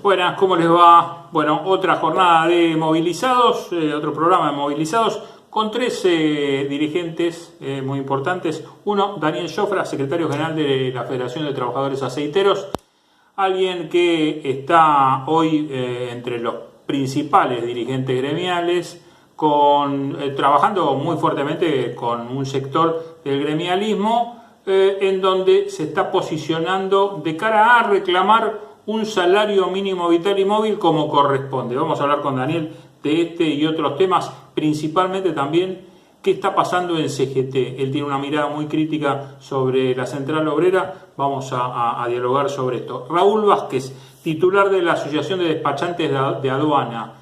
Buenas, ¿cómo les va? Bueno, otra jornada de movilizados, otro programa de movilizados con tres dirigentes muy importantes. Uno, Daniel Jofra, secretario general de la Federación de Trabajadores Aceiteros, alguien que está hoy entre los principales dirigentes gremiales, trabajando muy fuertemente con un sector del gremialismo, en donde se está posicionando de cara a reclamar un salario mínimo vital y móvil como corresponde. Vamos a hablar con Daniel de este y otros temas, principalmente también qué está pasando en CGT. Él tiene una mirada muy crítica sobre la central obrera. Vamos a dialogar sobre esto. Raúl Vázquez, titular de la Asociación de Despachantes de Aduana,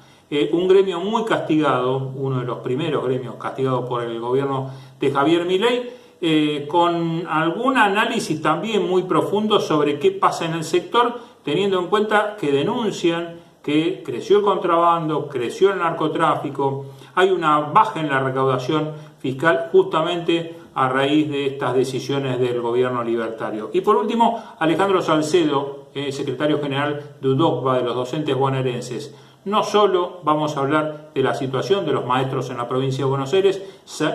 un gremio muy castigado, uno de los primeros gremios castigados por el gobierno de Javier Milei, con algún análisis también muy profundo sobre qué pasa en el sector, teniendo en cuenta que denuncian que creció el contrabando, creció el narcotráfico, hay una baja en la recaudación fiscal justamente a raíz de estas decisiones del gobierno libertario. Y por último, Alejandro Salcedo, secretario general de UDOCBA, de los docentes bonaerenses. No solo vamos a hablar de la situación de los maestros en la provincia de Buenos Aires,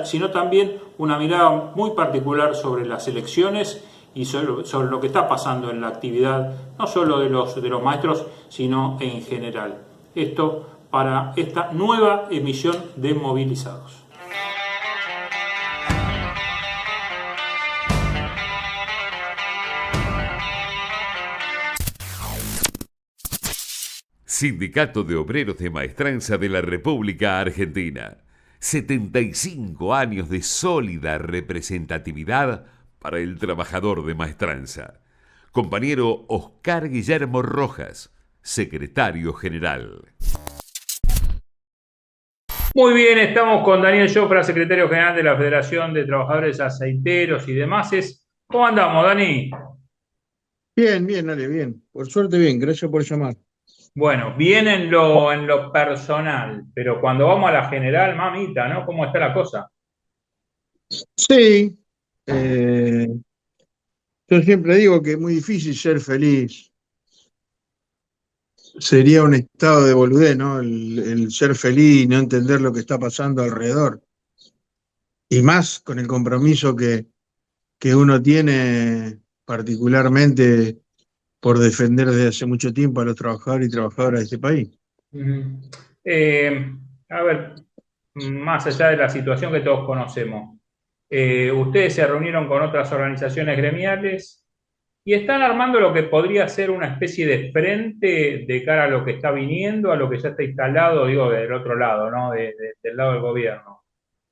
sino también una mirada muy particular sobre las elecciones y sobre lo que está pasando en la actividad, no solo de los maestros, sino en general. Esto para esta nueva emisión de Movilizados. Sindicato de Obreros de Maestranza de la República Argentina. 75 años de sólida representatividad para el trabajador de maestranza. Compañero Oscar Guillermo Rojas, secretario general. Muy bien, estamos con Daniel Jofra, secretario general de la Federación de Trabajadores Aceiteros y demás. ¿Cómo andamos, Dani? Bien, Ale, bien. Por suerte, bien. Gracias por llamar. Bueno, bien en lo personal, pero cuando vamos a la general, mamita, ¿no? ¿Cómo está la cosa? Sí, eh, yo siempre digo que es muy difícil ser feliz. Sería un estado de boludez, ¿no? El ser feliz y no entender lo que está pasando alrededor. Y más con el compromiso que uno tiene particularmente por defender desde hace mucho tiempo a los trabajadores y trabajadoras de este país. Uh-huh. Eh, a ver, más allá de la situación que todos conocemos, ustedes se reunieron con otras organizaciones gremiales y están armando lo que podría ser una especie de frente de cara a lo que está viniendo, a lo que ya está instalado, digo, del otro lado, ¿no? Del lado del gobierno.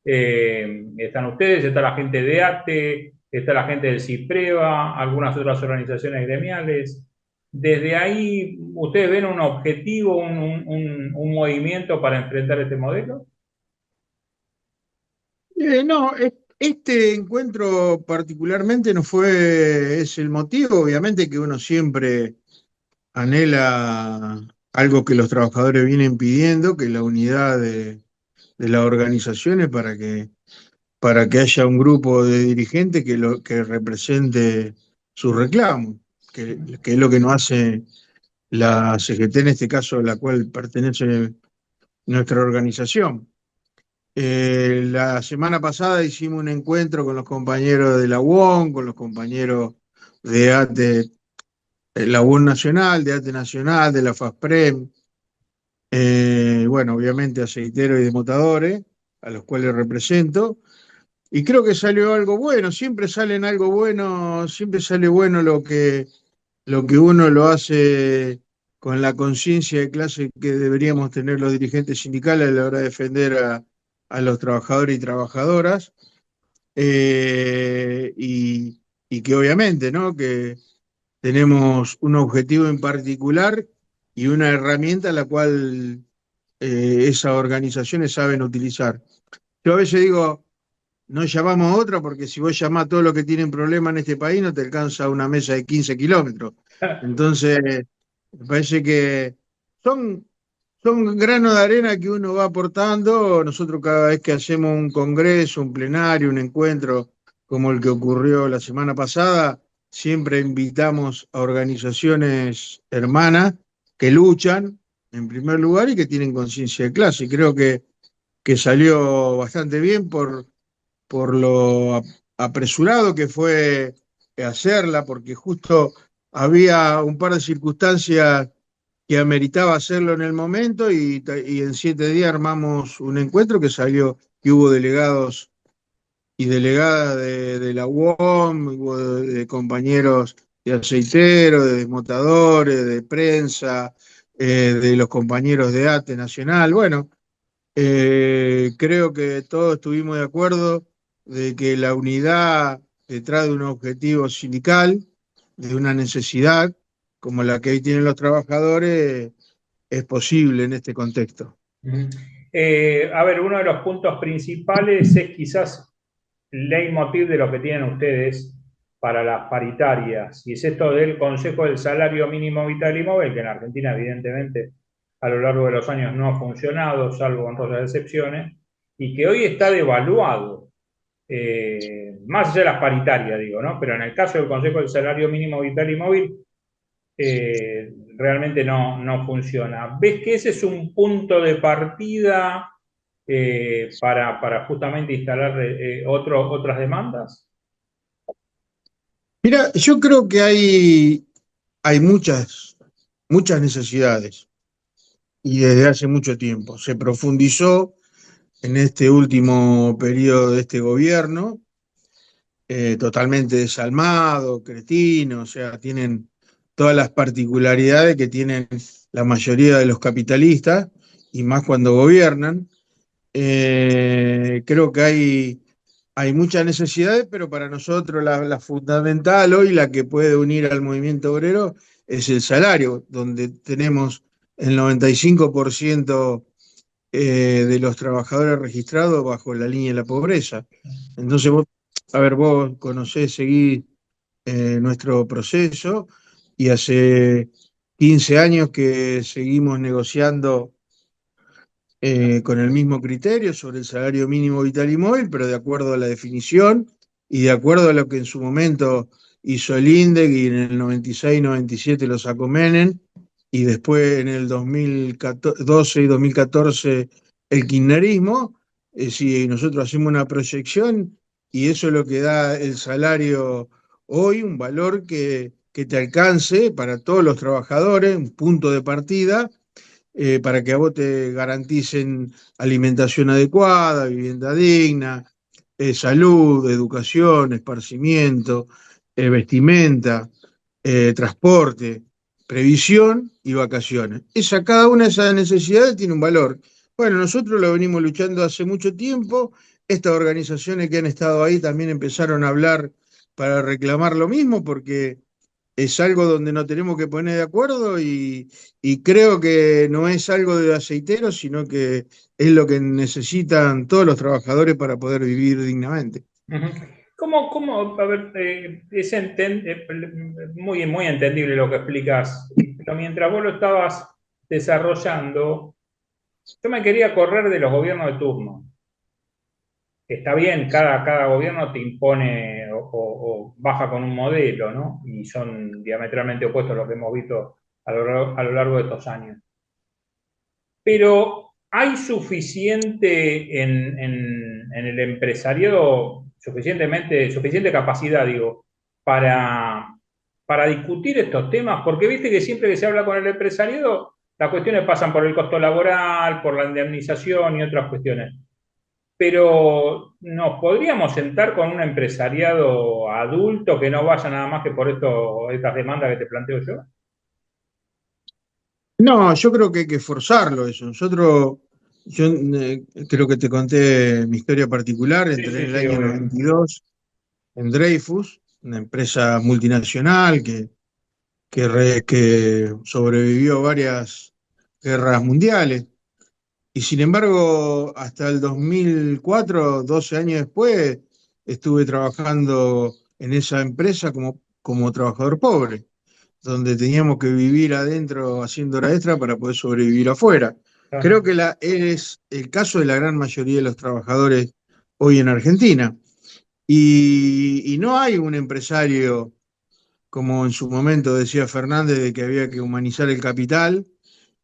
Están ustedes, está la gente de ATE, está la gente del CIPREVA, algunas otras organizaciones gremiales. Desde ahí, ¿ustedes ven un objetivo, un movimiento para enfrentar este modelo? No, este encuentro particularmente no fue, es el motivo, obviamente que uno siempre anhela algo que los trabajadores vienen pidiendo, que es la unidad de las organizaciones para que haya un grupo de dirigentes que represente sus reclamos, que es lo que no hace la CGT, en este caso a la cual pertenece nuestra organización. La semana pasada hicimos un encuentro con los compañeros de la UON, con los compañeros de ATE, la UON Nacional, de ATE Nacional, de la FASPREM, bueno, obviamente aceiteros y desmotadores, a los cuales represento, y creo que salió algo bueno, siempre salen algo bueno, siempre sale bueno lo que uno lo hace con la conciencia de clase que deberíamos tener los dirigentes sindicales a la hora de defender a los trabajadores y trabajadoras, y que obviamente, ¿no? Que tenemos un objetivo en particular y una herramienta la cual esas organizaciones saben utilizar. Yo a veces digo, no llamamos a otra porque si vos llamás a todos los que tienen problemas en este país no te alcanza una mesa de 15 kilómetros. Entonces, me parece que son, son granos de arena que uno va aportando. Nosotros cada vez que hacemos un congreso, un plenario, un encuentro como el que ocurrió la semana pasada, siempre invitamos a organizaciones hermanas que luchan en primer lugar y que tienen conciencia de clase. Creo que salió bastante bien por lo apresurado que fue hacerla, porque justo había un par de circunstancias que ameritaba hacerlo en el momento y en 7 días armamos un encuentro que salió, que hubo delegados y delegadas de la UOM, hubo de compañeros de aceiteros, de desmotadores, de prensa, de los compañeros de ATE Nacional. Bueno, creo que todos estuvimos de acuerdo de que la unidad detrás de un objetivo sindical, de una necesidad como la que hoy tienen los trabajadores, es posible en este contexto. Ujú. A ver, uno de los puntos principales es quizás el leitmotiv de lo que tienen ustedes para las paritarias, y es esto del Consejo del Salario Mínimo Vital y Móvil, que en Argentina evidentemente a lo largo de los años no ha funcionado, salvo honrosas excepciones, y que hoy está devaluado, más allá de las paritarias, digo, ¿no? Pero en el caso del Consejo del Salario Mínimo Vital y Móvil, realmente no funciona. ¿Ves que ese es un punto de partida para justamente instalar otras demandas? Mira, yo creo que hay muchas necesidades y desde hace mucho tiempo. Se profundizó en este último periodo de este gobierno, totalmente desalmado, cretino, o sea, tienen todas las particularidades que tienen la mayoría de los capitalistas, y más cuando gobiernan. Creo que hay muchas necesidades, pero para nosotros la fundamental hoy, la que puede unir al movimiento obrero, es el salario, donde tenemos el 95% de los trabajadores registrados bajo la línea de la pobreza. Entonces, vos, a ver, vos conocés, seguís nuestro proceso, y hace 15 años que seguimos negociando con el mismo criterio sobre el salario mínimo vital y móvil, pero de acuerdo a la definición y de acuerdo a lo que en su momento hizo el INDEC, y en el 96-97 lo sacó Menem, y después en el 2012 y 2014 el kirchnerismo. Si nosotros hacemos una proyección, y eso es lo que da el salario hoy, un valor que te alcance para todos los trabajadores, un punto de partida, para que a vos te garanticen alimentación adecuada, vivienda digna, salud, educación, esparcimiento, vestimenta, transporte, previsión y vacaciones. Cada una de esas necesidades tiene un valor. Bueno, nosotros lo venimos luchando hace mucho tiempo. Estas organizaciones que han estado ahí también empezaron a hablar para reclamar lo mismo, porque es algo donde nos tenemos que poner de acuerdo, y creo que no es algo de aceiteros, sino que es lo que necesitan todos los trabajadores para poder vivir dignamente. Ujú. A ver, muy entendible lo que explicas, pero mientras vos lo estabas desarrollando, yo me quería correr de los gobiernos de turno. Está bien, cada gobierno te impone o baja con un modelo, ¿no? Y son diametralmente opuestos a lo que hemos visto a lo largo de estos años. Pero ¿hay suficiente en el empresariado, suficiente capacidad, digo, para, para discutir estos temas? Porque viste que siempre que se habla con el empresariado, las cuestiones pasan por el costo laboral, por la indemnización y otras cuestiones. Pero nos podríamos sentar con un empresariado adulto que no vaya nada más que por estas demandas que te planteo yo. No, yo creo que hay que forzarlo eso. Yo creo que te conté mi historia particular. Sí, Entré sí, en el sí, año obvio. 92 en Dreyfus, una empresa multinacional que sobrevivió varias guerras mundiales. Y sin embargo, hasta el 2004, 12 años después, estuve trabajando en esa empresa como trabajador pobre, donde teníamos que vivir adentro haciendo hora extra para poder sobrevivir afuera. Creo Claro. que es el caso de la gran mayoría de los trabajadores hoy en Argentina. Y no hay un empresario como en su momento decía Fernández, de que había que humanizar el capital,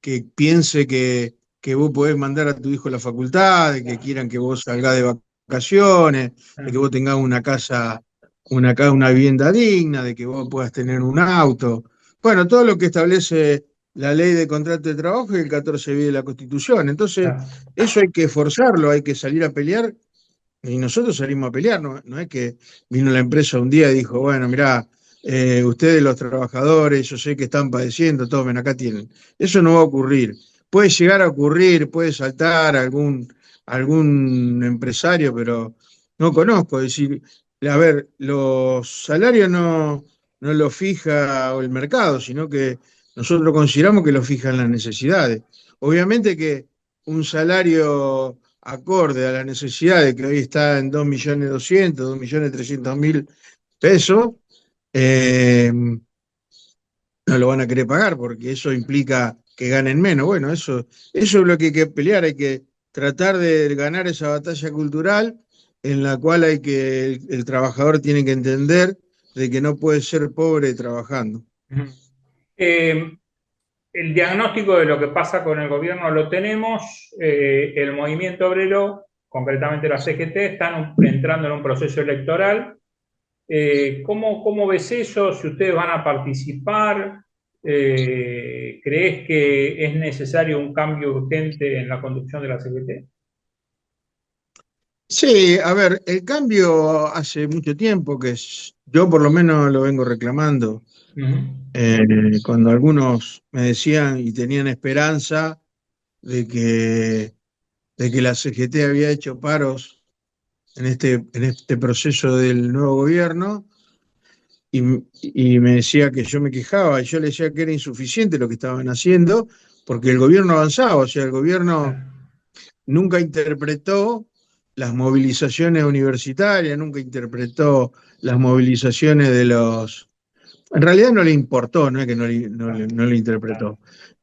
que piense que vos podés mandar a tu hijo a la facultad, de que quieran que vos salgas de vacaciones, de que vos tengas una casa, una vivienda digna, de que vos puedas tener un auto. Bueno, todo lo que establece la ley de contrato de trabajo y el 14 bis de la Constitución. Entonces, eso hay que forzarlo, hay que salir a pelear y nosotros salimos a pelear, no es que vino la empresa un día y dijo, bueno, mirá, ustedes los trabajadores, yo sé que están padeciendo, tomen, acá tienen. Eso no va a ocurrir. Puede llegar a ocurrir, puede saltar algún empresario, pero no conozco. Es decir, a ver, los salarios no los fija el mercado, sino que nosotros consideramos que los fijan las necesidades. Obviamente que un salario acorde a las necesidades, que hoy está en 2.200.000, 2.300.000 pesos, no lo van a querer pagar porque eso implica que ganen menos. Bueno, eso es lo que hay que pelear, hay que tratar de ganar esa batalla cultural en la cual el trabajador tiene que entender de que no puede ser pobre trabajando. Eh, el diagnóstico de lo que pasa con el gobierno lo tenemos. El movimiento obrero, concretamente la CGT, están entrando en un proceso electoral. ¿Cómo ves eso? Si ustedes van a participar, ¿crees que es necesario un cambio urgente en la conducción de la CGT? Sí, a ver, el cambio hace mucho tiempo yo por lo menos lo vengo reclamando. Cuando algunos me decían y tenían esperanza de que la CGT había hecho paros en este proceso del nuevo gobierno, y, y me decía que yo me quejaba, y yo le decía que era insuficiente lo que estaban haciendo, porque el gobierno avanzaba, o sea, el gobierno nunca interpretó las movilizaciones universitarias, nunca interpretó las movilizaciones de los... En realidad no le importó, no es que no le interpretó.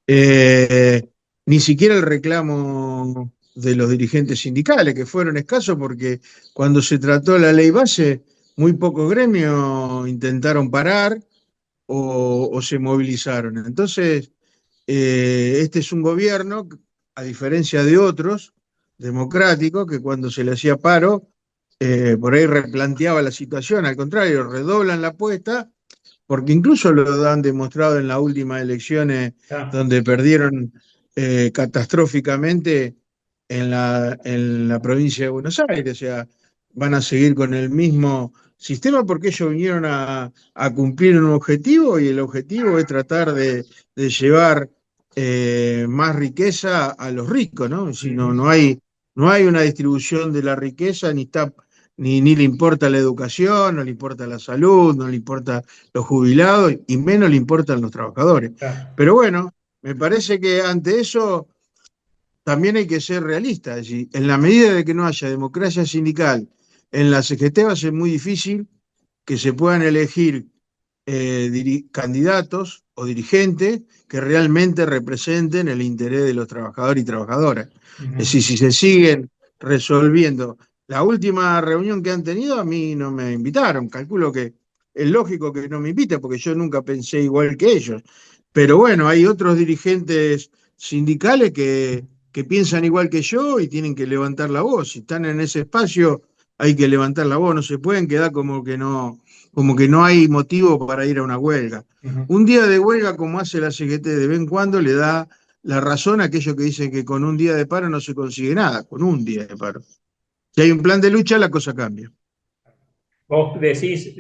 Eh, Ni siquiera el reclamo de los dirigentes sindicales, que fueron escasos porque cuando se trató la ley base, muy pocos gremios intentaron parar o se movilizaron. Entonces, este es un gobierno, a diferencia de otros democráticos, que cuando se le hacía paro, por ahí replanteaba la situación, al contrario, redoblan la apuesta, porque incluso lo han demostrado en las últimas elecciones donde perdieron catastróficamente en la provincia de Buenos Aires, o sea, van a seguir con el mismo sistema porque ellos vinieron a cumplir un objetivo y el objetivo es tratar de llevar más riqueza a los ricos, ¿no? Si no hay una distribución de la riqueza, ni le importa la educación, no le importa la salud, no le importa los jubilados y menos le importan los trabajadores. Pero bueno, me parece que ante eso también hay que ser realista. Es decir, en la medida de que no haya democracia sindical en la CGT va a ser muy difícil que se puedan elegir candidatos o dirigentes que realmente representen el interés de los trabajadores y trabajadoras. Es decir, si se siguen resolviendo. La última reunión que han tenido a mí no me invitaron. Calculo que es lógico que no me inviten porque yo nunca pensé igual que ellos. Pero bueno, hay otros dirigentes sindicales que piensan igual que yo y tienen que levantar la voz. Si están en ese espacio, hay que levantar la voz. No se pueden quedar como que no hay motivo para ir a una huelga. Un día de huelga, como hace la CGT de vez en cuando, le da la razón a aquellos que dicen que con un día de paro no se consigue nada, con un día de paro. Si hay un plan de lucha, la cosa cambia. Vos decís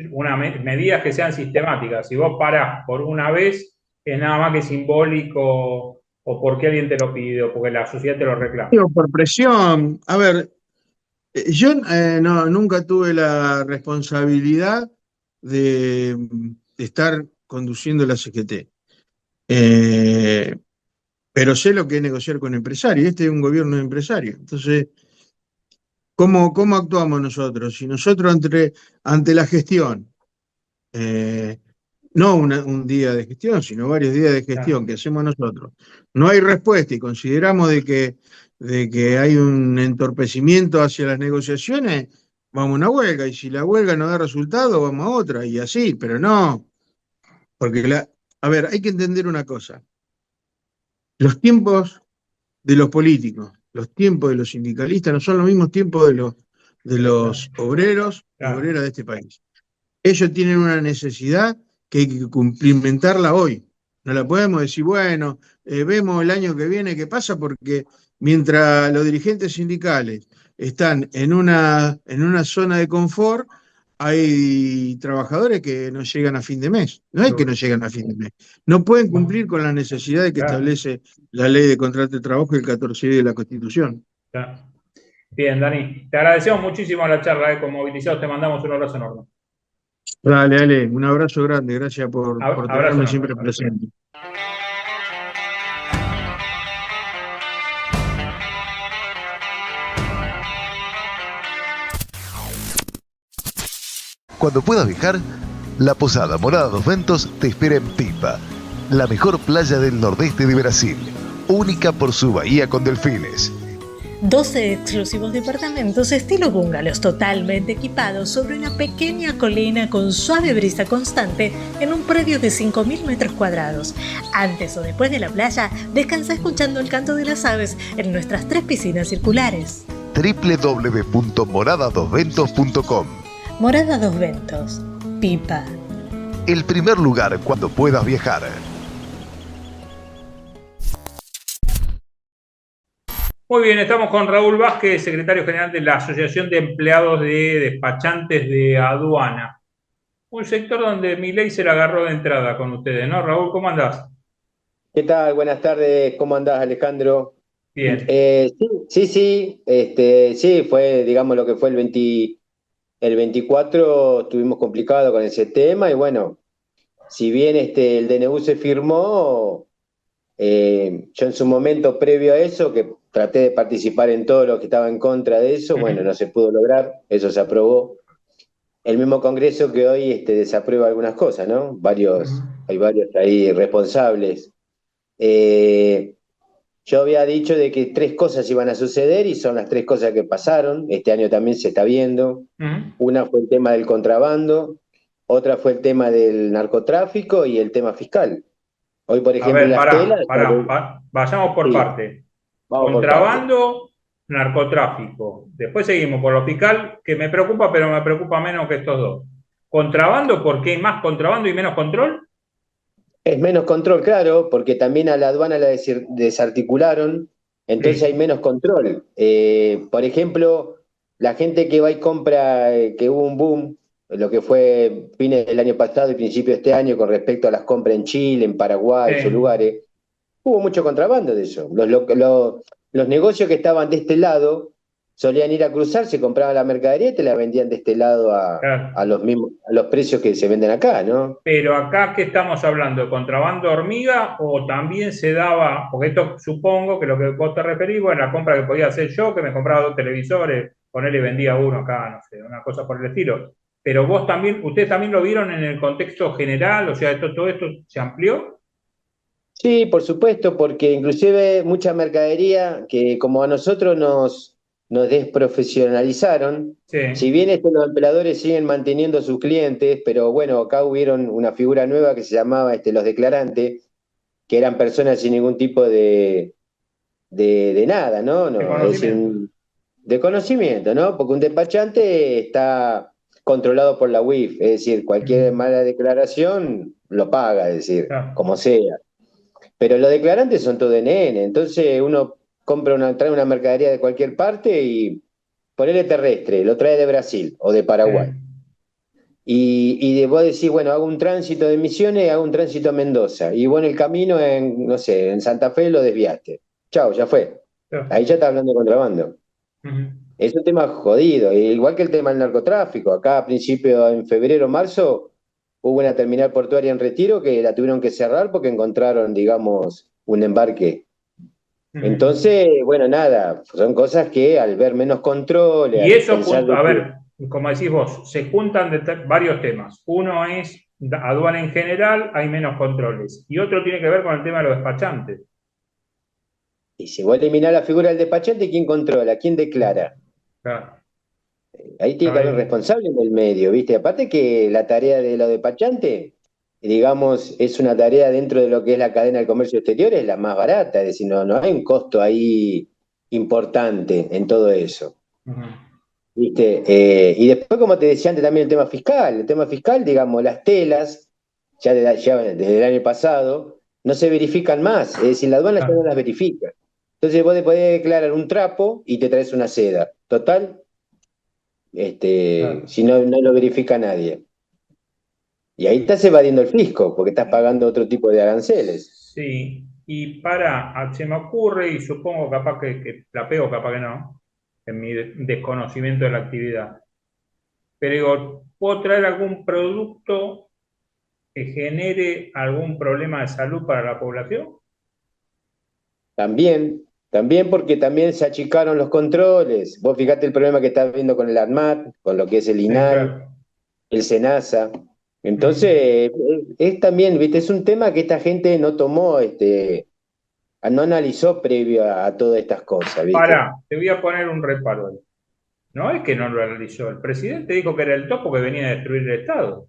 medidas que sean sistemáticas. Si vos parás por una vez, es nada más que simbólico o porque alguien te lo pide o porque la sociedad te lo reclama. Digo, por presión, a ver, yo nunca tuve la responsabilidad de estar conduciendo la CGT. Pero sé lo que es negociar con empresarios. Este es un gobierno de empresarios. Entonces, ¿cómo actuamos nosotros? Si nosotros ante la gestión, no un día de gestión, sino varios días de gestión que hacemos nosotros, no hay respuesta y consideramos de que hay un entorpecimiento hacia las negociaciones, vamos a una huelga. Y si la huelga no da resultado, vamos a otra. Y así, pero no. Porque a ver, hay que entender una cosa. Los tiempos de los políticos, los tiempos de los sindicalistas no son los mismos tiempos de los obreros y Claro, obreras de este país. Ellos tienen una necesidad que hay que cumplimentarla hoy. No la podemos decir, bueno, vemos el año que viene qué pasa, porque mientras los dirigentes sindicales están en una zona de confort, hay trabajadores que no llegan a fin de mes. No es que no llegan a fin de mes. No pueden cumplir con las necesidades que claro, establece la ley de contrato de trabajo y el 14 de la Constitución. claro. Bien, Dani, te agradecemos muchísimo la charla con Movilizados, te mandamos un abrazo enorme. Dale, dale, un abrazo grande, gracias por Abrazo tenerme enorme. siempre presente. Cuando puedas viajar, la Posada Morada dos Ventos te espera en Pipa, la mejor playa del nordeste de Brasil, única por su bahía con delfines. 12 exclusivos departamentos estilo bungalows totalmente equipados sobre una pequeña colina con suave brisa constante en un predio de 5.000 metros cuadrados. Antes o después de la playa, descansa escuchando el canto de las aves en nuestras 3 piscinas circulares. www.moradadosventos.com. Morada Dos Ventos, Pipa. El primer lugar cuando puedas viajar. Muy bien, estamos con Raúl Vázquez, secretario general de la Asociación de Empleados de Despachantes de Aduana. Un sector donde Milei se la agarró de entrada con ustedes, ¿no? Raúl, ¿cómo andás? ¿Qué tal? Buenas tardes, ¿cómo andás, Alejandro? Bien. Sí, fue, digamos, lo que fue el 24, estuvimos complicados con ese tema y bueno, si bien el DNU se firmó, yo en su momento previo a eso, que traté de participar en todo lo que estaba en contra de eso, bueno, no se pudo lograr, eso se aprobó. El mismo Congreso que hoy desaprueba algunas cosas, ¿no? Hay varios ahí responsables. Eh, yo había dicho de que 3 cosas iban a suceder y son las 3 cosas que pasaron. Este año también se está viendo. Ujú. Una fue el tema del contrabando, otra fue el tema del narcotráfico y el tema fiscal. Hoy, por A ejemplo, en ver, las telas, vayamos por sí, parte. vamos por partes. Contrabando, narcotráfico. Después seguimos por lo fiscal, que me preocupa, pero me preocupa menos que estos dos. Contrabando, porque hay más contrabando y menos control. Es menos control, claro, porque también a la aduana la desarticularon, entonces hay Sí, menos control. Por ejemplo, la gente que va y compra, que hubo un boom, lo que fue fines del año pasado y principio de este año con respecto a las compras en Chile, en Paraguay, esos sí, lugares, hubo mucho contrabando de eso. Los negocios que estaban de este lado solían ir a cruzar, se compraban la mercadería y te la vendían de este lado claro. a los mismos, a los precios que se venden acá, ¿no? Pero acá, ¿qué estamos hablando? ¿De contrabando hormiga o también se daba, porque esto supongo que lo que vos te referís, bueno, la compra que podía hacer yo, que me compraba 2 televisores, ponerle y vendía uno acá, no sé, una cosa por el estilo. Pero vos también, ustedes también lo vieron en el contexto general, o sea, todo esto se amplió. Sí, por supuesto, porque inclusive mucha mercadería que como a nosotros nos desprofesionalizaron, Sí. si bien los empleadores siguen manteniendo a sus clientes, pero bueno, acá hubieron una figura nueva que se llamaba los declarantes, que eran personas sin ningún tipo de nada, ¿no? De No, es decir, conocimiento. de conocimiento, ¿no? Porque un despachante está controlado por la UIF, es decir, cualquier Ujú. mala declaración lo paga, es decir, Claro. como sea. Pero los declarantes son todo NN, entonces uno trae una mercadería de cualquier parte y ponele terrestre, lo trae de Brasil o de Sí. Paraguay. Y vos decís, bueno, hago un tránsito de Misiones, hago un tránsito a Mendoza. Y bueno, el camino no sé, en Santa Fe lo desviaste. Chao, ya fue. Claro. Ahí ya está hablando de contrabando. Ujú. Es un tema jodido, igual que el tema del narcotráfico. Acá a principio, en febrero, marzo, hubo una terminal portuaria en Retiro que la tuvieron que cerrar porque encontraron, digamos, un embarque. Ujú. Entonces, bueno, nada, son cosas que al ver menos control, Y al eso, pensar de a que, ver, como decís vos, se juntan varios temas. Uno es aduana en general, hay menos controles. Y otro tiene que ver con el tema de los despachantes. y si vos eliminás la figura del despachante, ¿quién controla? ¿Quién declara? Claro, Ahí tiene está que haber un bien. responsable en el medio, ¿viste? Aparte que la tarea de los despachantes digamos, es una tarea dentro de lo que es la cadena del comercio exterior, es la más barata, es decir, no hay un costo ahí importante en todo eso. Ujú. ¿Viste? Y después, como te decía antes, también el tema fiscal, digamos, las telas, ya desde el año pasado, no se verifican más, es decir, la aduana ya no Ah, las verifica. Entonces vos te podés declarar un trapo y te traes una seda. Total, claro. si no lo verifica nadie. Y ahí estás evadiendo el fisco, porque estás pagando otro tipo de aranceles. Sí, y se me ocurre, y supongo capaz que la pego, capaz que no, en mi desconocimiento de la actividad. Pero digo, ¿puedo traer algún producto que genere algún problema de salud para la población? También porque también se achicaron los controles. Vos fijate el problema que estás viendo con el ANMAT, con lo que es el Sí, INAI, claro. el SENASA. Mm. Entonces, es también, viste, es un tema que esta gente no tomó, no analizó previo a todas estas cosas, ¿viste? Pará, te voy a poner un reparo ahí. No es que no lo analizó. El presidente dijo que era el topo que venía a destruir el Estado.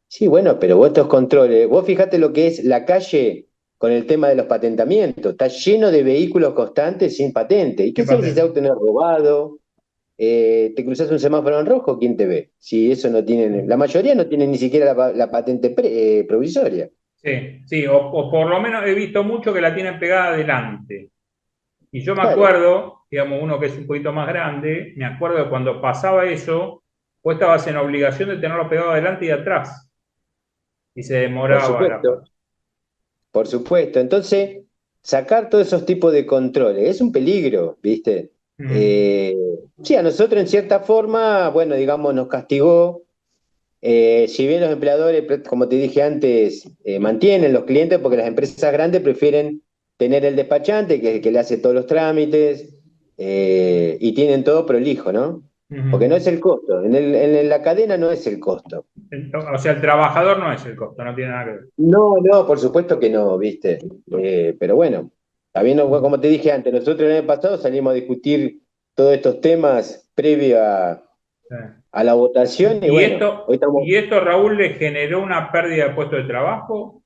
Sí, bueno, pero vos estos controles, vos fijate lo que es la calle con el tema de los patentamientos, está lleno de vehículos constantes sin patente. ¿Y qué Sin sabes si ese patente. auto no es robado? Te cruzas un semáforo en rojo, ¿quién te ve? Si eso no tienen, la mayoría no tienen ni siquiera la patente provisoria. Sí, sí, o por lo menos he visto mucho que la tienen pegada adelante. Y yo me Claro, acuerdo, digamos, uno que es un poquito más grande, me acuerdo de cuando pasaba eso, vos estabas en obligación de tenerlo pegado adelante y atrás. Y se por demoraba la supuesto, cosa. por supuesto. Entonces, sacar todos esos tipos de controles es un peligro, ¿viste? Mm, Eh, sí, a nosotros en cierta forma, bueno, digamos, nos castigó. Si bien los empleadores, como te dije antes, mantienen los clientes porque las empresas grandes prefieren tener el despachante que le hace todos los trámites y tienen todo prolijo, ¿no? Porque no ujú. es el costo, en la cadena no es el costo. O sea, el trabajador no es el costo, no tiene nada que ver. No, por supuesto que no, ¿viste? Pero bueno, también, como te dije antes, nosotros el año pasado salimos a discutir todos estos temas previo Sí. a la votación y bueno, hoy estamos. Y esto, Raúl, le generó una pérdida de puesto de trabajo?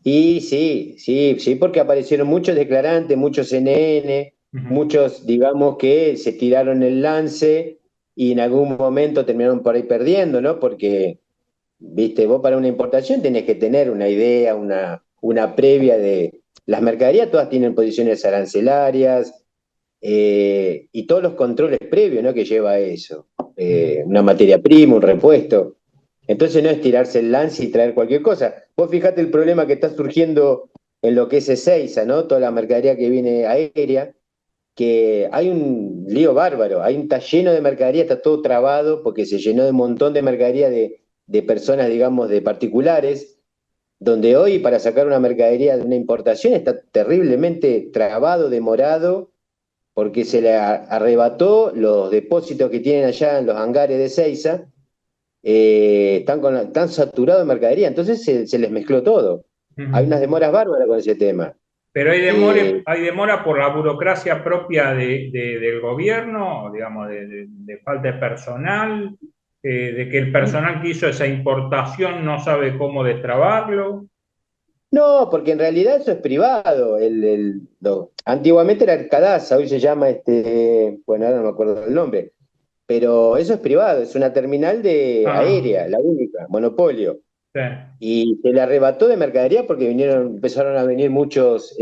Y sí, porque aparecieron muchos declarantes, muchos CNN, Ujú. muchos, digamos, que se tiraron el lance y en algún momento terminaron por ahí perdiendo, ¿no? Porque, viste, vos para una importación tenés que tener una idea, una previa de. Las mercaderías todas tienen posiciones arancelarias y todos los controles previos, ¿no? Que lleva eso. Una materia prima, un repuesto. Entonces no es tirarse el lance y traer cualquier cosa. Vos fijate el problema que está surgiendo en lo que es Ezeiza, ¿no? Toda la mercadería que viene aérea, que hay un lío bárbaro, está lleno de mercadería, está todo trabado porque se llenó de un montón de mercadería de personas, digamos, de particulares, donde hoy para sacar una mercadería de una importación está terriblemente trabado, demorado, porque se le arrebató los depósitos que tienen allá en los hangares de Ezeiza están saturados de mercadería, entonces se les mezcló todo. Hay unas Ujú. demoras bárbaras con ese tema. Pero Eh, hay demora por la burocracia propia del gobierno, digamos, de falta de personal, de que el personal que hizo esa importación no sabe cómo destrabarlo. no, porque en realidad eso es privado. Antiguamente era Arcadasa, hoy se llama bueno, ahora no me acuerdo el nombre, pero eso es privado, es una terminal de Ah, aérea, la única, monopolio. sí. Y se le arrebató de mercadería porque empezaron a venir muchos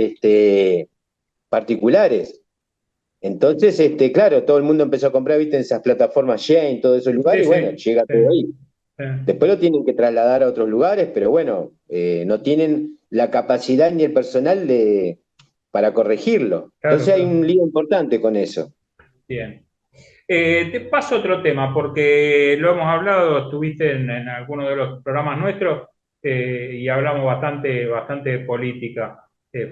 particulares. Entonces, claro, todo el mundo empezó a comprar, viste, en esas plataformas Shein, todos esos Sí, lugares, y bueno, sí, llega sí, todo ahí. sí. Después lo tienen que trasladar a otros lugares, pero bueno, no tienen la capacidad ni el personal para corregirlo. Claro, Entonces hay claro. un lío importante con eso. Bien. Te paso otro tema, porque lo hemos hablado, estuviste en alguno de los programas nuestros y hablamos bastante de política.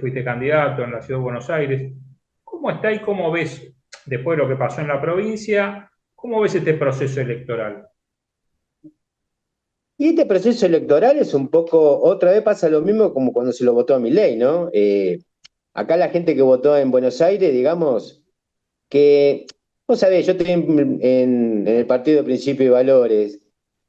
Fuiste candidato en la Ciudad de Buenos Aires. ¿Cómo está y cómo ves, después de lo que pasó en la provincia, cómo ves este proceso electoral? Y este proceso electoral es un poco, otra vez pasa lo mismo como cuando se lo votó a Milei, ¿no? Acá la gente que votó en Buenos Aires, digamos, que, vos sabés, yo estoy en el Partido de Principio y Valores,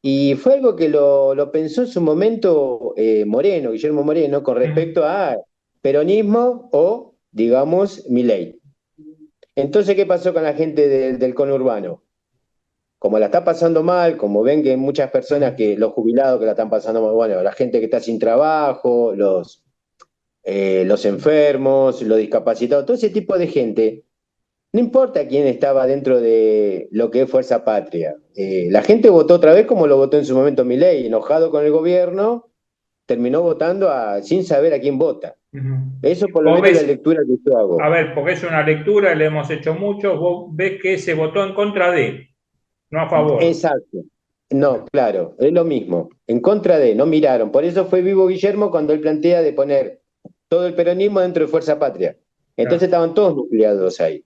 Y fue algo que lo pensó en su momento Moreno, Guillermo Moreno, con respecto a peronismo o, digamos, Milei. Entonces, ¿qué pasó con la gente del conurbano? Como la está pasando mal, como ven que hay muchas personas los jubilados que la están pasando mal, bueno, la gente que está sin trabajo, los enfermos, los discapacitados, todo ese tipo de gente, no importa quién estaba dentro de lo que es Fuerza Patria. La gente votó otra vez como lo votó en su momento Milei, enojado con el gobierno, terminó votando sin saber a quién vota. Eso por lo Vos menos es la ves, lectura que yo hago. a ver, porque es una lectura, le hemos hecho mucho, vos ves que se votó en contra de, no a favor. Exacto. No, claro, es lo mismo. En contra de, no miraron. Por eso fue vivo Guillermo cuando él plantea de poner todo el peronismo dentro de Fuerza Patria. Entonces Claro. estaban todos nucleados ahí,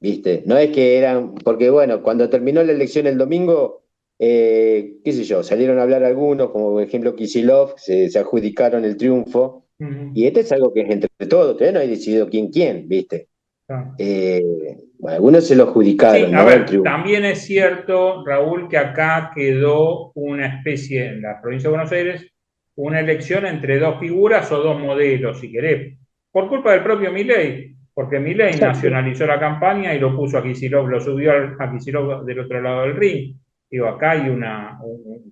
¿viste? No es que eran, porque bueno, cuando terminó la elección el domingo, qué sé yo, salieron a hablar algunos, como por ejemplo Kicillof, se adjudicaron el triunfo. Y este es algo que es entre todos, todavía no hay decidido quién, ¿viste? Claro. Bueno, algunos se lo Sí, adjudicaron, a ¿no? El ver, triunfo. también es cierto, Raúl, que acá quedó una especie, en la provincia de Buenos Aires, una elección entre dos figuras o dos modelos, si querés, por culpa del propio Milei, porque Milei Exacto. nacionalizó la campaña y lo puso a Kicillof, lo subió a Kicillof del otro lado del ring. Digo, acá hay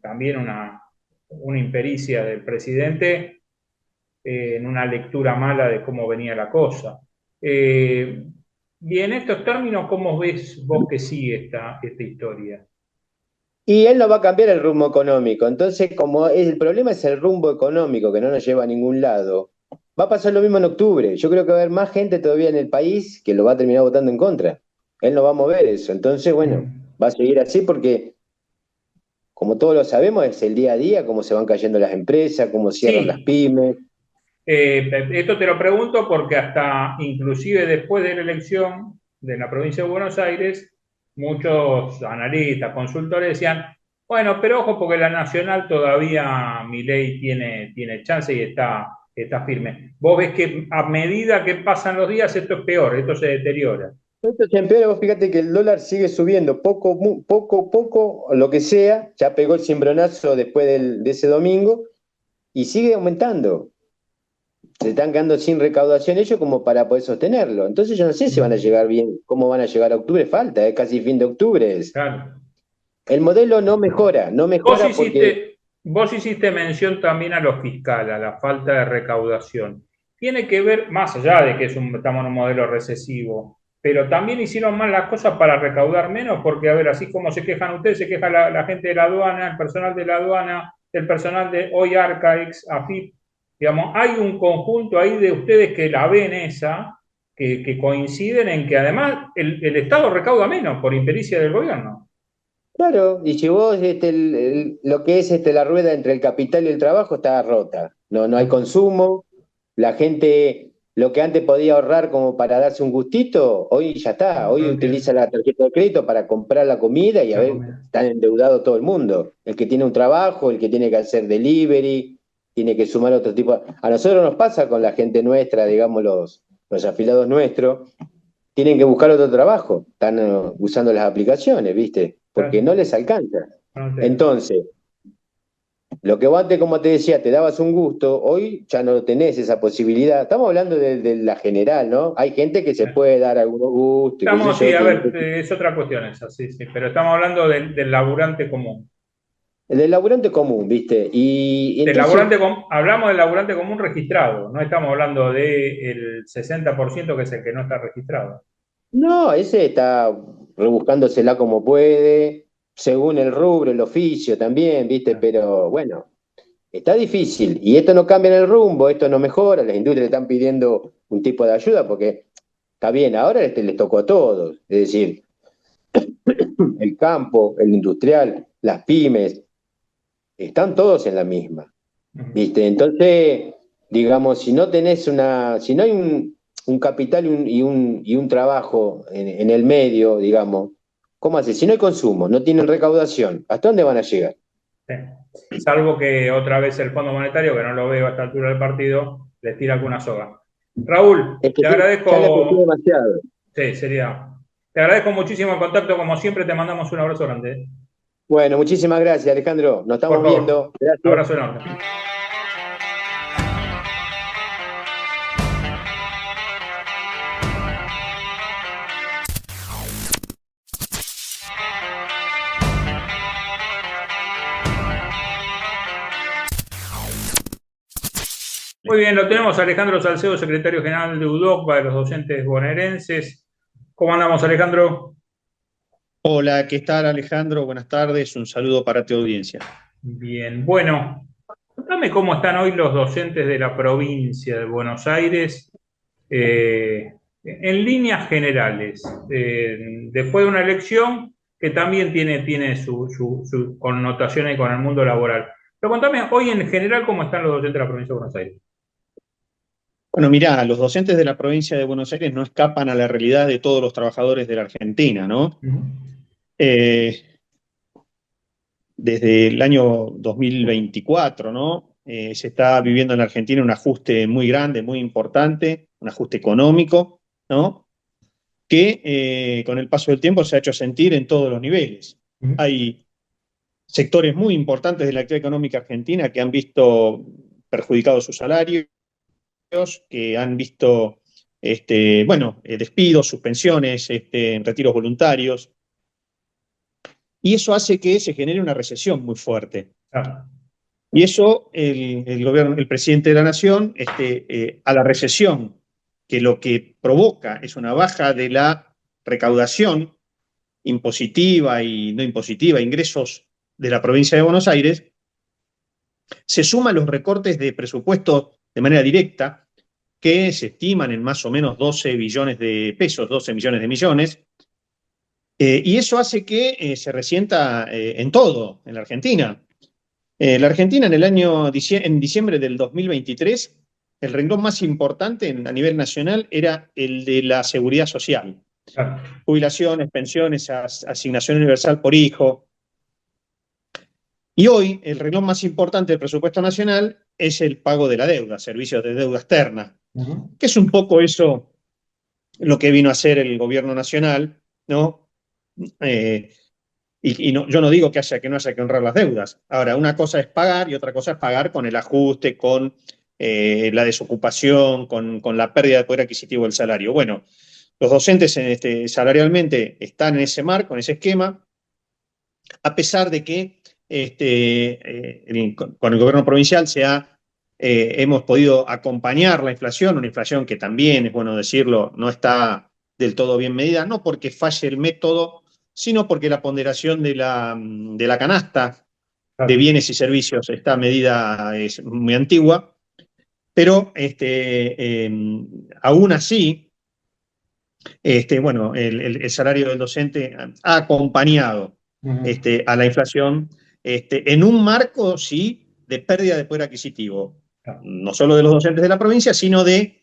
también una impericia del presidente en una lectura mala de cómo venía la cosa. Y en estos términos, ¿cómo ves vos que sigue esta historia? Y él no va a cambiar el rumbo económico. Entonces, como el problema es el rumbo económico, que no nos lleva a ningún lado, va a pasar lo mismo en octubre. Yo creo que va a haber más gente todavía en el país que lo va a terminar votando en contra. Él no va a mover eso. Entonces, bueno, va a seguir así porque, como todos lo sabemos, es el día a día, cómo se van cayendo las empresas, cómo cierran las Sí, pymes. esto te lo pregunto porque hasta inclusive después de la elección de la provincia de Buenos Aires, muchos analistas, consultores decían, bueno, pero ojo porque la nacional todavía Milei tiene chance y está firme. Vos ves que a medida que pasan los días esto es peor, esto se deteriora. Esto se empeora, vos fíjate que el dólar sigue subiendo poco, poco, lo que sea, ya pegó el cimbronazo después de ese domingo y sigue aumentando. Se están quedando sin recaudación ellos como para poder sostenerlo. Entonces yo no sé si van a llegar bien, cómo van a llegar a octubre, falta, es casi fin de octubre. Claro. El modelo no mejora, no Vos mejora porque, hiciste, vos hiciste mención también a lo fiscal, a la falta de recaudación. Tiene que ver, más allá de que estamos en un modelo recesivo, pero también hicieron mal las cosas para recaudar menos, porque, a ver, así como se quejan ustedes, se queja la gente de la aduana, el personal de la aduana, el personal de hoy Arcaex, AFIP, digamos, hay un conjunto ahí de ustedes que la ven esa, que coinciden en que además el Estado recauda menos por impericia del gobierno. claro, y si vos lo que es la rueda entre el capital y el trabajo está rota. No, no hay consumo, la gente lo que antes podía ahorrar como para darse un gustito, hoy ya está, hoy No utiliza tiene la tarjeta de crédito para comprar la comida y a la ver, comida. están endeudado todo el mundo. El que tiene un trabajo, el que tiene que hacer delivery, tiene que sumar otro tipo. A nosotros nos pasa con la gente nuestra, digamos los afiliados nuestros, tienen que buscar otro trabajo, están usando las aplicaciones, ¿viste? Porque no les alcanza. No tiene. Entonces, lo que vos antes, como te decía, te dabas un gusto, hoy ya no tenés esa posibilidad. Estamos hablando de la general, ¿no? Hay gente que se puede dar algunos gustos, y qué sé Estamos, sí, yo, a que ver, es otra cuestión esa, sí, sí, pero estamos hablando del laburante común. del laburante común, ¿viste? Y Del entonces, laburante hablamos del laburante común registrado, no estamos hablando del 60% que es el que no está registrado. no, ese está rebuscándosela como puede, según el rubro, el oficio también, ¿viste? Pero bueno. Está difícil y esto no cambia en el rumbo, esto no mejora, las industrias están pidiendo un tipo de ayuda porque está bien, ahora les tocó a todos, es decir, el campo, el industrial, las pymes, están todos en la misma, ¿viste? Entonces, digamos, si no tenés si no hay un capital y un trabajo en el medio, digamos, ¿cómo haces? Si no hay consumo, no tienen recaudación, ¿hasta dónde van a llegar? Sí. Salvo que otra vez el Fondo Monetario, que no lo veo a esta altura del partido, les tira alguna soga. Raúl, Es que te ya le apretó agradezco, demasiado. sí, te agradezco muchísimo el contacto, como siempre, te mandamos un abrazo grande. Bueno, muchísimas gracias, Alejandro. Nos Por estamos favor, viendo. Gracias. abrazo enorme. Muy bien, lo tenemos a Alejandro Salcedo, secretario general de UDOCBA, de los docentes bonaerenses. ¿Cómo andamos, Alejandro? Hola, ¿qué tal Alejandro? Buenas tardes, un saludo para tu audiencia. Bien, bueno, contame cómo están hoy los docentes de la provincia de Buenos Aires, en líneas generales, después de una elección que también tiene su connotación ahí con el mundo laboral. Pero contame hoy en general cómo están los docentes de la provincia de Buenos Aires. Bueno, mirá, los docentes de la provincia de Buenos Aires no escapan a la realidad de todos los trabajadores de la Argentina, ¿no? Eh, Desde el año 2024, ¿no? Se está viviendo en la Argentina un ajuste muy grande, muy importante, un ajuste económico, ¿no? Que con el paso del tiempo se ha hecho sentir en todos los niveles. Hay sectores muy importantes de la actividad económica argentina que han visto perjudicados sus salarios, que han visto despidos, suspensiones, retiros voluntarios, y eso hace que se genere una recesión muy fuerte. Ah, Y eso el gobierno, el presidente de la Nación, a la recesión, que lo que provoca es una baja de la recaudación impositiva y no impositiva, ingresos de la provincia de Buenos Aires, se suman los recortes de presupuesto de manera directa, que se estiman en más o menos 12 billones de pesos, 12 millones de millones, y eso hace que se resienta en todo, en la Argentina. La Argentina en diciembre del 2023, el renglón más importante a nivel nacional era el de la seguridad social. claro. Jubilaciones, pensiones, asignación universal por hijo. Y hoy el renglón más importante del presupuesto nacional es el pago de la deuda, servicios de deuda externa, que es un poco eso lo que vino a hacer el gobierno nacional, ¿no? Yo no digo que no haya que honrar las deudas. Ahora, una cosa es pagar y otra cosa es pagar con el ajuste, con la desocupación, con la pérdida de poder adquisitivo del salario. Bueno, los docentes salarialmente están en ese marco, en ese esquema, a pesar de que con el gobierno provincial hemos podido acompañar la inflación, una inflación que también, es bueno decirlo, no está del todo bien medida, no porque falle el método, sino porque la ponderación de la canasta de bienes y servicios, esta medida es muy antigua, pero aún así, el salario del docente ha acompañado a la inflación en un marco, sí, de pérdida de poder adquisitivo, no solo de los docentes de la provincia, sino del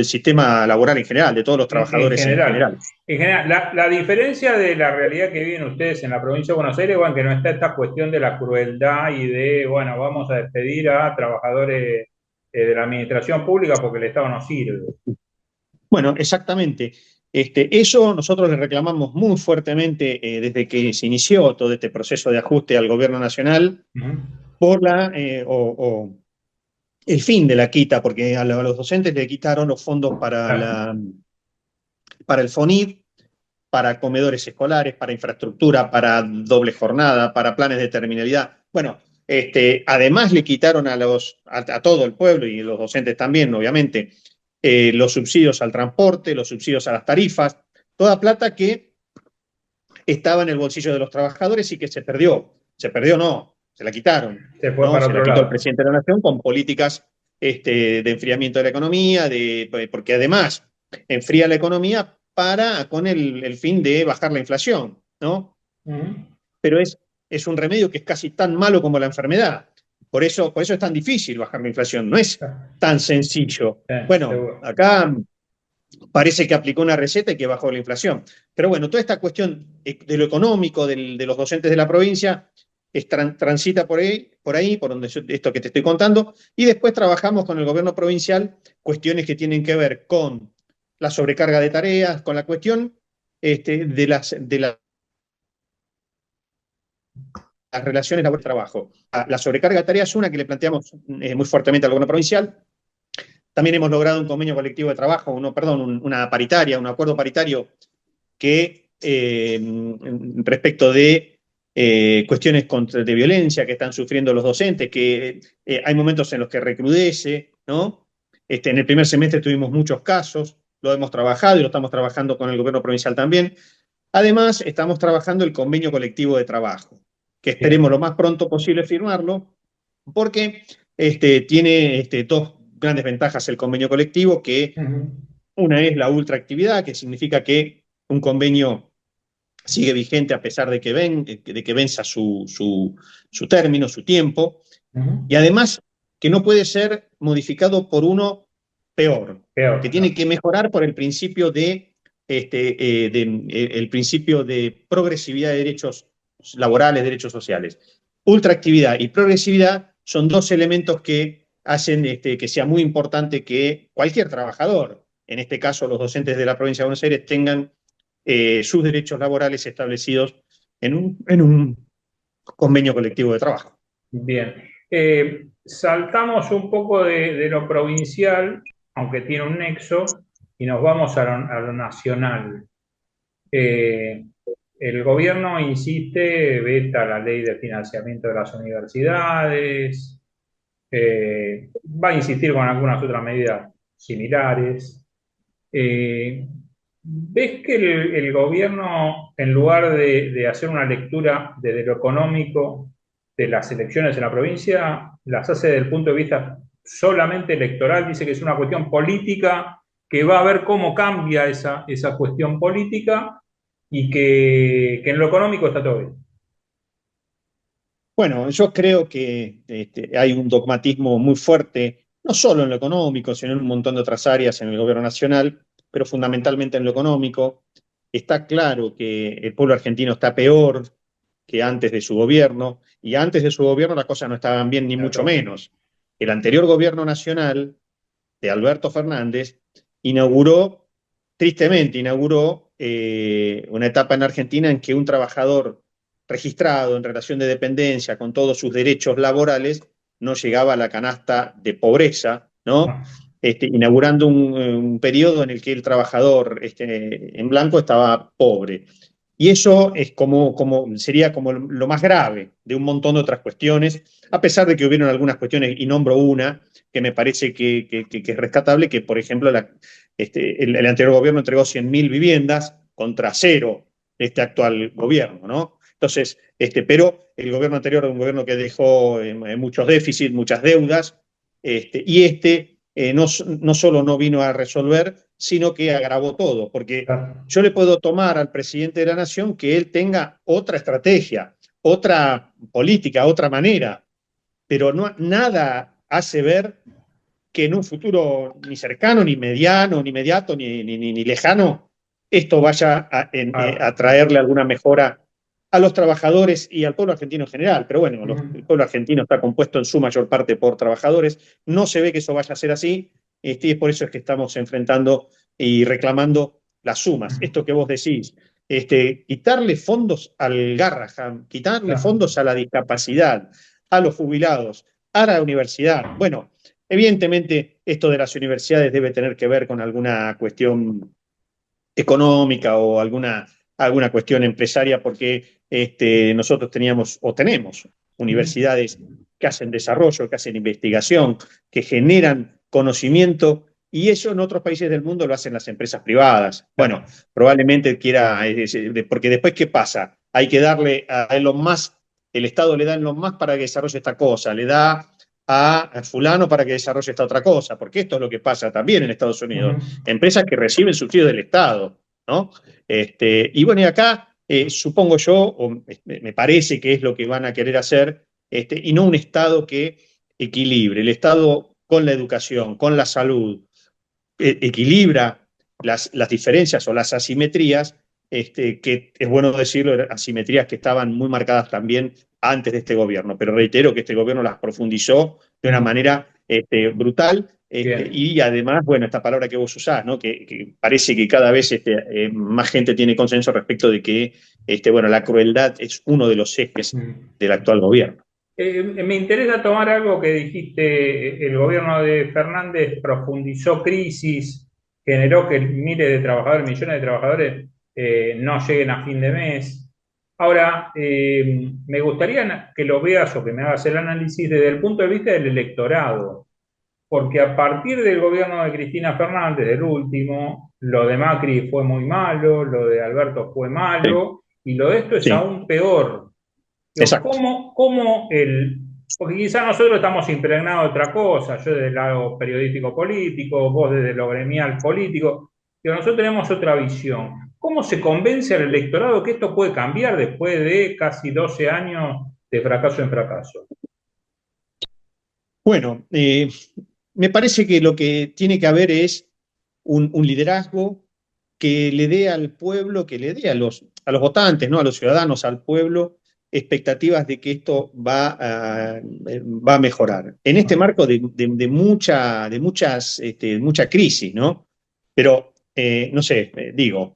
sistema laboral en general, de todos los trabajadores en general. En general, la diferencia de la realidad que viven ustedes en la provincia de Buenos Aires, bueno, que no está esta cuestión de la crueldad y de, bueno, vamos a despedir a trabajadores de la administración pública porque el Estado no sirve. Bueno, exactamente. Eso nosotros le reclamamos muy fuertemente desde que se inició todo este proceso de ajuste al gobierno nacional por el fin de la quita, porque a los docentes le quitaron los fondos para el FONID, para comedores escolares, para infraestructura, para doble jornada, para planes de terminalidad. Bueno, además le quitaron a todo el pueblo y los docentes también, obviamente, los subsidios al transporte, los subsidios a las tarifas, toda plata que estaba en el bolsillo de los trabajadores y que se perdió. Se perdió, no, se la quitaron. Se fue para se otro la quitó lado. el presidente de la Nación con políticas de enfriamiento de la economía, porque además enfría la economía con el fin de bajar la inflación, ¿no? Pero es un remedio que es casi tan malo como la enfermedad. Por eso es tan difícil bajar la inflación, no es tan sencillo. Bueno, seguro. acá parece que aplicó una receta y que bajó la inflación. Pero bueno, toda esta cuestión de lo económico de los docentes de la provincia transita por ahí, por donde esto que te estoy contando, y después trabajamos con el gobierno provincial cuestiones que tienen que ver con la sobrecarga de tareas, con la cuestión de la las relaciones laboral-trabajo. La sobrecarga de tareas es una que le planteamos muy fuertemente al gobierno provincial. También hemos logrado un convenio colectivo de trabajo, una paritaria, un acuerdo paritario que respecto de cuestiones de violencia que están sufriendo los docentes, que hay momentos en los que recrudece, ¿no? En el primer semestre tuvimos muchos casos, lo hemos trabajado y lo estamos trabajando con el gobierno provincial también. Además, estamos trabajando el convenio colectivo de trabajo, que esperemos lo más pronto posible firmarlo, porque tiene dos grandes ventajas el convenio colectivo, que una es la ultraactividad, que significa que un convenio sigue vigente a pesar de que venza su término, su tiempo, y además que no puede ser modificado por uno peor, que tiene que mejorar por el principio el principio de progresividad de derechos laborales, derechos sociales. Ultraactividad y progresividad son dos elementos que hacen que sea muy importante que cualquier trabajador, en este caso los docentes de la provincia de Buenos Aires, tengan sus derechos laborales establecidos en un convenio colectivo de trabajo. Bien. Saltamos un poco de lo provincial, aunque tiene un nexo, y nos vamos a lo nacional. El gobierno insiste, veta la ley de financiamiento de las universidades, va a insistir con algunas otras medidas similares. ¿Ves que el gobierno, en lugar de hacer una lectura desde lo económico de las elecciones en la provincia, las hace desde el punto de vista solamente electoral? Dice que es una cuestión política, que va a ver cómo cambia esa cuestión política y que en lo económico está todo bien. Bueno, yo creo que hay un dogmatismo muy fuerte, no solo en lo económico, sino en un montón de otras áreas en el gobierno nacional, pero fundamentalmente en lo económico. Está claro que el pueblo argentino está peor que antes de su gobierno, y antes de su gobierno las cosas no estaban bien, ni mucho menos. El anterior gobierno nacional de Alberto Fernández tristemente inauguró una etapa en Argentina en que un trabajador registrado en relación de dependencia con todos sus derechos laborales no llegaba a la canasta de pobreza, ¿no? Inaugurando un periodo en el que el trabajador en blanco estaba pobre. Y eso es sería como lo más grave de un montón de otras cuestiones, a pesar de que hubieron algunas cuestiones, y nombro una que me parece que es rescatable, que por ejemplo el anterior gobierno entregó 100.000 viviendas contra 0 este actual gobierno, ¿no? Entonces, pero el gobierno anterior era un gobierno que dejó muchos déficits, muchas deudas, y no solo no vino a resolver, sino que agravó todo, porque yo le puedo tomar al presidente de la Nación que él tenga otra estrategia, otra política, otra manera, pero nada hace ver que en un futuro ni cercano, ni mediano, ni inmediato, ni lejano, esto vaya a traerle alguna mejora a los trabajadores y al pueblo argentino en general. Pero bueno, el pueblo argentino está compuesto en su mayor parte por trabajadores. No se ve que eso vaya a ser así, y es por eso es que estamos enfrentando y reclamando las sumas. Esto que vos decís, quitarle fondos al Garrahan, quitarle fondos a la discapacidad, a los jubilados, a la universidad. Bueno, evidentemente esto de las universidades debe tener que ver con alguna cuestión económica o alguna cuestión empresaria, porque nosotros tenemos universidades que hacen desarrollo, que hacen investigación, que generan conocimiento, y eso en otros países del mundo lo hacen las empresas privadas. Bueno, probablemente porque después, ¿qué pasa? Hay que darle a Elon Musk, el Estado le da a Elon Musk para que desarrolle esta cosa, le da a fulano para que desarrolle esta otra cosa, porque esto es lo que pasa también en Estados Unidos. Empresas que reciben subsidios del Estado, ¿no? Y bueno, y acá supongo yo, o me parece que es lo que van a querer hacer, y no un Estado que equilibre. El Estado con la educación, con la salud, equilibra las diferencias o las asimetrías, que es bueno decirlo, asimetrías que estaban muy marcadas también antes de este gobierno, pero reitero que este gobierno las profundizó de una manera brutal, Bien. Y además, bueno, esta palabra que vos usás, ¿no? Que parece que cada vez más gente tiene consenso respecto de que bueno, la crueldad es uno de los ejes del actual gobierno. Me interesa tomar algo que dijiste, el gobierno de Fernández profundizó crisis, generó que miles de trabajadores, millones de trabajadores no lleguen a fin de mes. Ahora, me gustaría que lo veas o que me hagas el análisis desde el punto de vista del electorado, porque a partir del gobierno de Cristina Fernández, del último, lo de Macri fue muy malo, lo de Alberto fue malo, y lo de esto es Sí. aún peor. Digo, Exacto. porque quizás nosotros estamos impregnados de otra cosa, yo desde el lado periodístico político, vos desde lo gremial político, pero nosotros tenemos otra visión. ¿Cómo se convence al electorado que esto puede cambiar después de casi 12 años de fracaso en fracaso? Bueno, me parece que lo que tiene que haber es un liderazgo que le dé al pueblo, que le dé a los votantes, ¿no? A los ciudadanos, al pueblo, expectativas de que esto va a mejorar. En este marco de mucha crisis, ¿no? Pero, no sé, digo,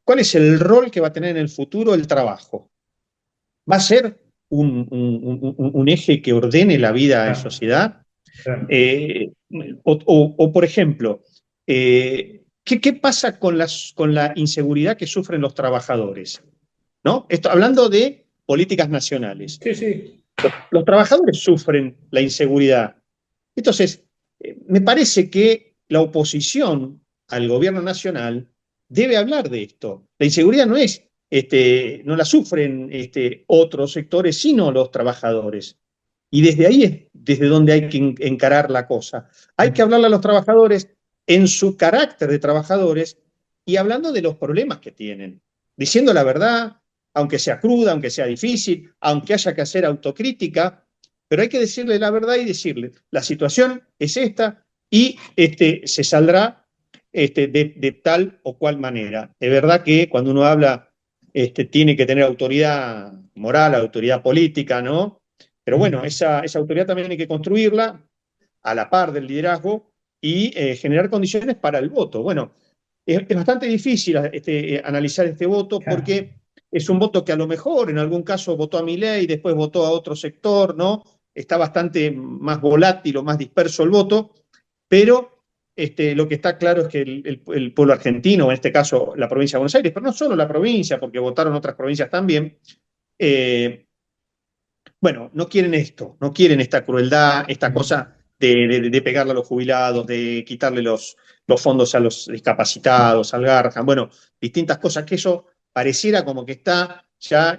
¿cuál es el rol que va a tener en el futuro el trabajo? ¿Va a ser un eje que ordene la vida en sociedad? Por ejemplo, ¿qué pasa con la inseguridad que sufren los trabajadores? ¿No? Hablando de políticas nacionales. Sí, sí. Los trabajadores sufren la inseguridad. Entonces, me parece que la oposición al gobierno nacional debe hablar de esto. La inseguridad no la sufren otros sectores, sino los trabajadores. Y desde ahí es desde donde hay que encarar la cosa. Hay que hablarle a los trabajadores en su carácter de trabajadores y hablando de los problemas que tienen, diciendo la verdad, aunque sea cruda, aunque sea difícil, aunque haya que hacer autocrítica, pero hay que decirle la verdad y decirle, la situación es esta y se saldrá de tal o cual manera. Es verdad que cuando uno habla tiene que tener autoridad moral, autoridad política, ¿no? Pero bueno, esa autoridad también hay que construirla a la par del liderazgo y generar condiciones para el voto. Bueno, es bastante difícil analizar este voto porque es un voto que a lo mejor en algún caso votó a Milei, después votó a otro sector, ¿no? Está bastante más volátil o más disperso el voto, pero lo que está claro es que el pueblo argentino, en este caso la provincia de Buenos Aires, pero no solo la provincia, porque votaron otras provincias también, bueno, no quieren esto, no quieren esta crueldad, esta cosa de pegarle a los jubilados, de quitarle los fondos a los discapacitados, al Garrahan, bueno, distintas cosas que eso pareciera como que está ya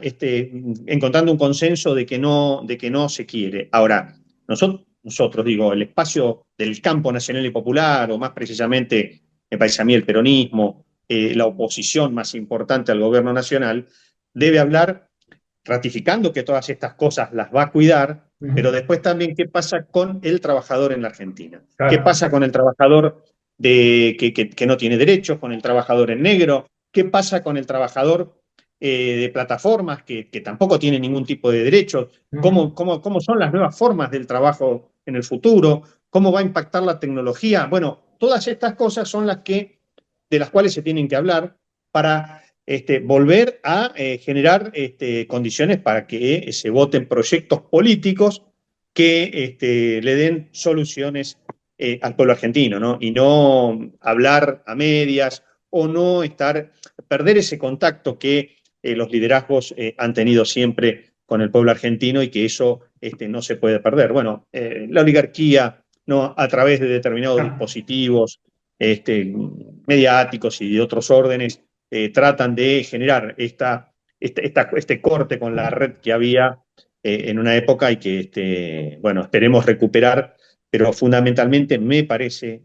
encontrando un consenso de que no se quiere. Ahora, nosotros digo, el espacio del campo nacional y popular, o más precisamente, me parece a mí, el peronismo, la oposición más importante al gobierno nacional, debe hablar ratificando que todas estas cosas las va a cuidar, pero después también qué pasa con el trabajador en la Argentina. Claro. ¿Qué pasa con el trabajador que no tiene derechos, con el trabajador en negro? ¿Qué pasa con el trabajador de plataformas que tampoco tiene ningún tipo de derechos? ¿Cómo son las nuevas formas del trabajo en el futuro? ¿Cómo va a impactar la tecnología? Bueno, todas estas cosas son de las cuales se tienen que hablar para volver a generar condiciones para que se voten proyectos políticos que le den soluciones al pueblo argentino, ¿no? Y no hablar a medias o no perder ese contacto que los liderazgos han tenido siempre con el pueblo argentino y que eso no se puede perder. Bueno, la oligarquía, ¿no? A través de determinados dispositivos mediáticos y de otros órdenes, tratan de generar este corte con la red que había en una época y que, bueno, esperemos recuperar, pero fundamentalmente me parece,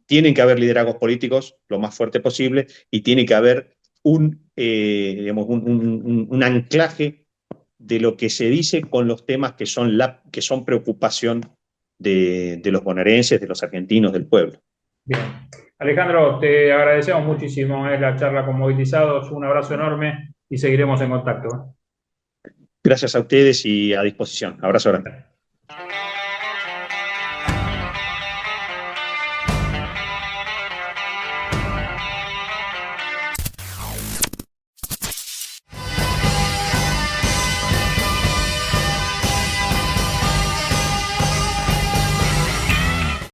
tienen que haber liderazgos políticos lo más fuerte posible y tiene que haber un anclaje de lo que se dice con los temas que son preocupación de los bonaerenses, de los argentinos, del pueblo. Bien. Alejandro, te agradecemos muchísimo la charla con Movilizados, un abrazo enorme y seguiremos en contacto. Gracias a ustedes y a disposición. Abrazo grande.